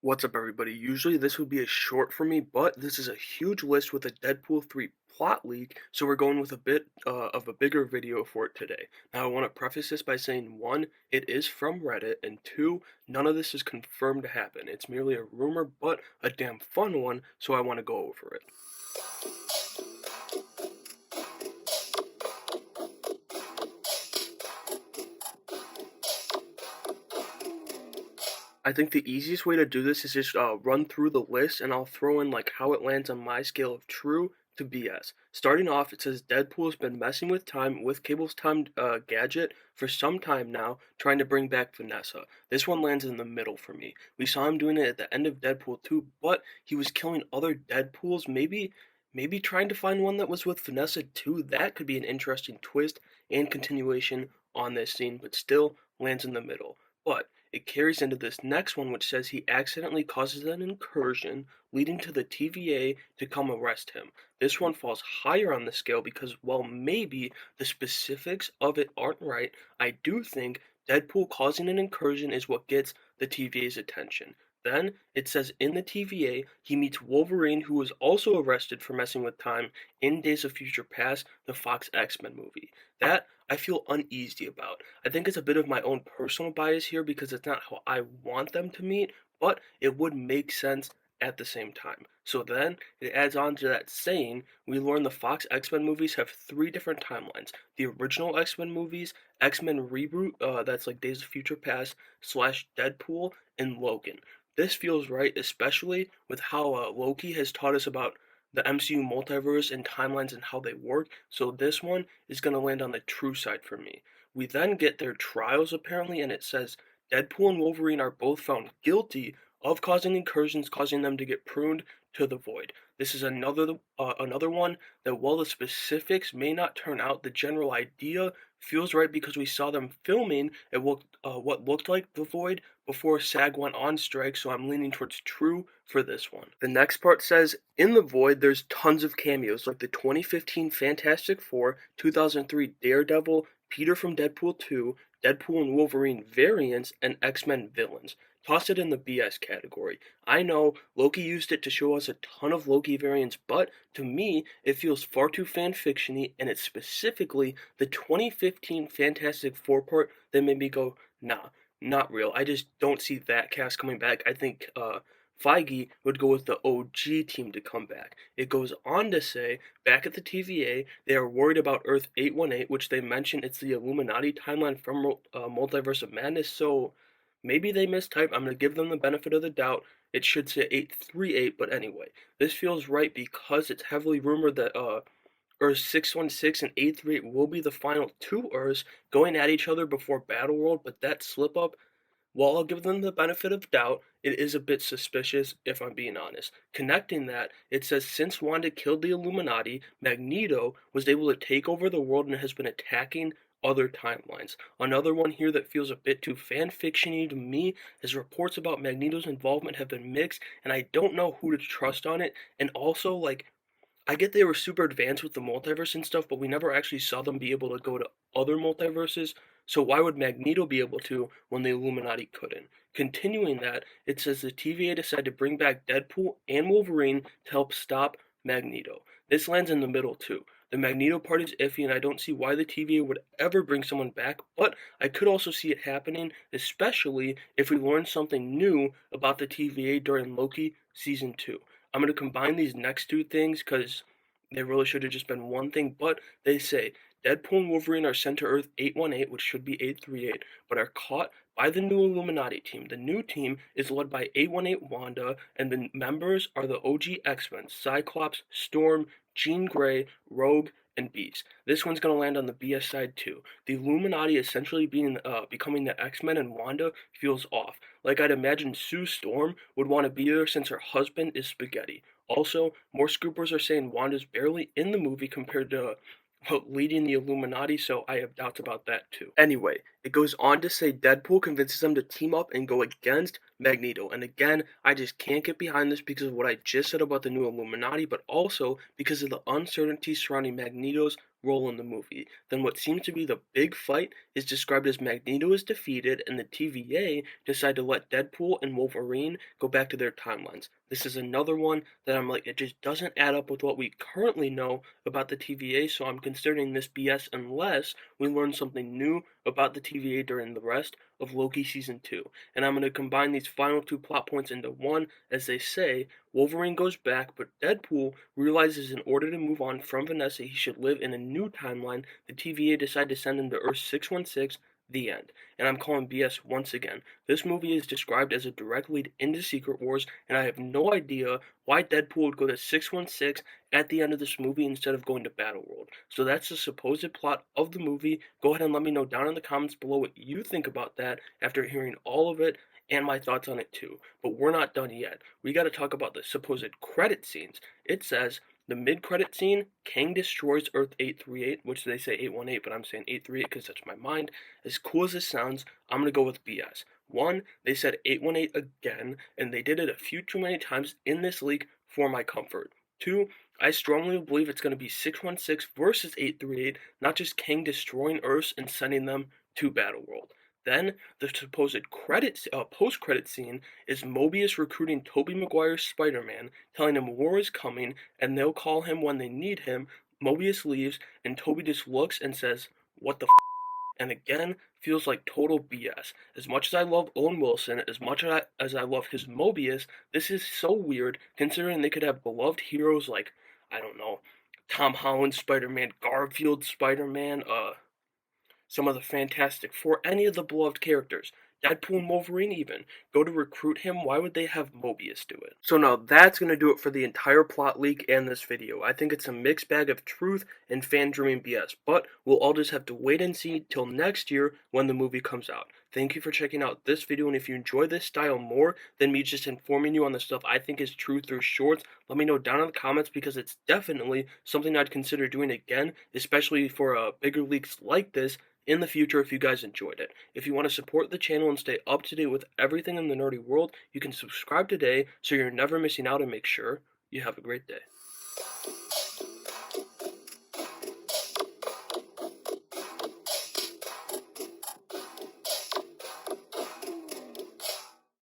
What's up, everybody? Usually this would be a short for me, but this is a huge list with a Deadpool 3 plot leak, so we're going with a bit of a bigger video for it today. Now, I want to preface this by saying, one, it is from Reddit, and two, none of this is confirmed to happen. It's merely a rumor, but a damn fun one, so I want to go over it. I think the easiest way to do this is just run through the list, and I'll throw in like how it lands on my scale of true to BS. Starting off, it says Deadpool has been messing with time with Cable's time gadget for some time now, trying to bring back Vanessa. This one lands in the middle for me. We saw him doing it at the end of Deadpool 2, but he was killing other Deadpools. Maybe trying to find one that was with Vanessa too. That could be an interesting twist and continuation on this scene, but still lands in the middle. But it carries into this next one, which says he accidentally causes an incursion, leading to the TVA to come arrest him. This one falls higher on the scale because, while maybe the specifics of it aren't right, I do think Deadpool causing an incursion is what gets the TVA's attention. Then it says in the TVA, he meets Wolverine, who was also arrested for messing with time in Days of Future Past, the Fox X-Men movie. That I feel uneasy about. I think it's a bit of my own personal bias here because it's not how I want them to meet, but it would make sense at the same time. So then it adds on to that saying, we learn the Fox X-Men movies have three different timelines. The original X-Men movies, X-Men reboot, that's like Days of Future Past slash Deadpool, and Logan. This feels right, especially with how Loki has taught us about the MCU multiverse and timelines and how they work. So this one is going to land on the true side for me. We then get their trials apparently, and it says Deadpool and Wolverine are both found guilty of causing incursions, causing them to get pruned to the void. This is another one that, while the specifics may not turn out, the general idea feels right because we saw them filming at what looked like the void before SAG went on strike, so I'm leaning towards true for this one. The next part says, in the void, there's tons of cameos, like the 2015 Fantastic Four, 2003 Daredevil, Peter from Deadpool 2, Deadpool and Wolverine variants, and X-Men villains. Toss it in the BS category. I know Loki used it to show us a ton of Loki variants, but to me, it feels far too fan-fiction-y, and it's specifically the 2015 Fantastic Four part that made me go, nah, not real. I just don't see that cast coming back. I think Feige would go with the OG team to come back. It goes on to say, back at the TVA, they are worried about Earth 818, which they mention it's the Illuminati timeline from Multiverse of Madness, so maybe they mistyped. I'm going to give them the benefit of the doubt. It should say 838, but anyway, this feels right because it's heavily rumored that Earth 616 and 838 will be the final two Earths going at each other before Battleworld, but that slip up, while I'll give them the benefit of doubt, it is a bit suspicious if I'm being honest. Connecting that, it says since Wanda killed the Illuminati, Magneto was able to take over the world and has been attacking other timelines. Another one here that feels a bit too fan-fiction-y to me, as reports about Magneto's involvement have been mixed, and I don't know who to trust on it, and also, like, I get they were super advanced with the multiverse and stuff, but we never actually saw them be able to go to other multiverses, so why would Magneto be able to when the Illuminati couldn't? Continuing that, it says the TVA decided to bring back Deadpool and Wolverine to help stop Magneto. This lands in the middle too. The Magneto part is iffy, and I don't see why the TVA would ever bring someone back, but I could also see it happening, especially if we learn something new about the TVA during Loki Season 2. I'm going to combine these next two things because they really should have just been one thing, but they say Deadpool and Wolverine are sent to Earth 818, which should be 838, but are caught by the new Illuminati team. The new team is led by 818 Wanda, and the members are the OG X-Men, Cyclops, Storm, Jean Grey, Rogue, and Beast. This one's going to land on the BS side too. The Illuminati essentially becoming the X-Men and Wanda feels off. Like I'd imagine Sue Storm would want to be there since her husband is Spaghetti. Also, more scoopers are saying Wanda's barely in the movie compared to leading the Illuminati, so I have doubts about that too. Anyway, it goes on to say Deadpool convinces them to team up and go against Magneto. And again, I just can't get behind this because of what I just said about the new Illuminati, but also because of the uncertainty surrounding Magneto's role in the movie. Then what seems to be the big fight is described as Magneto is defeated and the TVA decide to let Deadpool and Wolverine go back to their timelines. This is another one that I'm like, it just doesn't add up with what we currently know about the TVA, so I'm considering this BS unless we learn something new about the TVA during the rest of Loki Season 2. And I'm going to combine these final two plot points into one. As they say, Wolverine goes back, but Deadpool realizes in order to move on from Vanessa, he should live in a new timeline. The TVA decide to send him to Earth 616, the end. And I'm calling BS once again. This movie is described as a direct lead into Secret Wars, and I have no idea why Deadpool would go to 616 at the end of this movie instead of going to Battleworld. So that's the supposed plot of the movie. Go ahead and let me know down in the comments below what you think about that after hearing all of it and my thoughts on it too. But we're not done yet. We got to talk about the supposed credit scenes. It says the mid-credit scene, Kang destroys Earth 838, which they say 818, but I'm saying 838 because that's my mind. As cool as this sounds, I'm going to go with BS. One, they said 818 again, and they did it a few too many times in this leak for my comfort. Two, I strongly believe it's going to be 616 versus 838, not just Kang destroying Earths and sending them to Battleworld. Then, the supposed post-credit scene is Mobius recruiting Tobey Maguire's Spider-Man, telling him war is coming, and they'll call him when they need him. Mobius leaves, and Tobey just looks and says, "What the f?" And again, feels like total BS. As much as I love Owen Wilson, as much as I love his Mobius, this is so weird, considering they could have beloved heroes like, I don't know, Tom Holland Spider-Man, Garfield Spider-Man, some of the Fantastic Four, any of the beloved characters. Deadpool and Wolverine even. Go to recruit him, why would they have Mobius do it? So now that's going to do it for the entire plot leak and this video. I think it's a mixed bag of truth and fan dreaming BS, but we'll all just have to wait and see till next year when the movie comes out. Thank you for checking out this video, and if you enjoy this style more than me just informing you on the stuff I think is true through shorts, let me know down in the comments because it's definitely something I'd consider doing again, especially for bigger leaks like this in the future if you guys enjoyed it. If you want to support the channel and stay up to date with everything in the nerdy world, you can subscribe today so you're never missing out, and make sure you have a great day.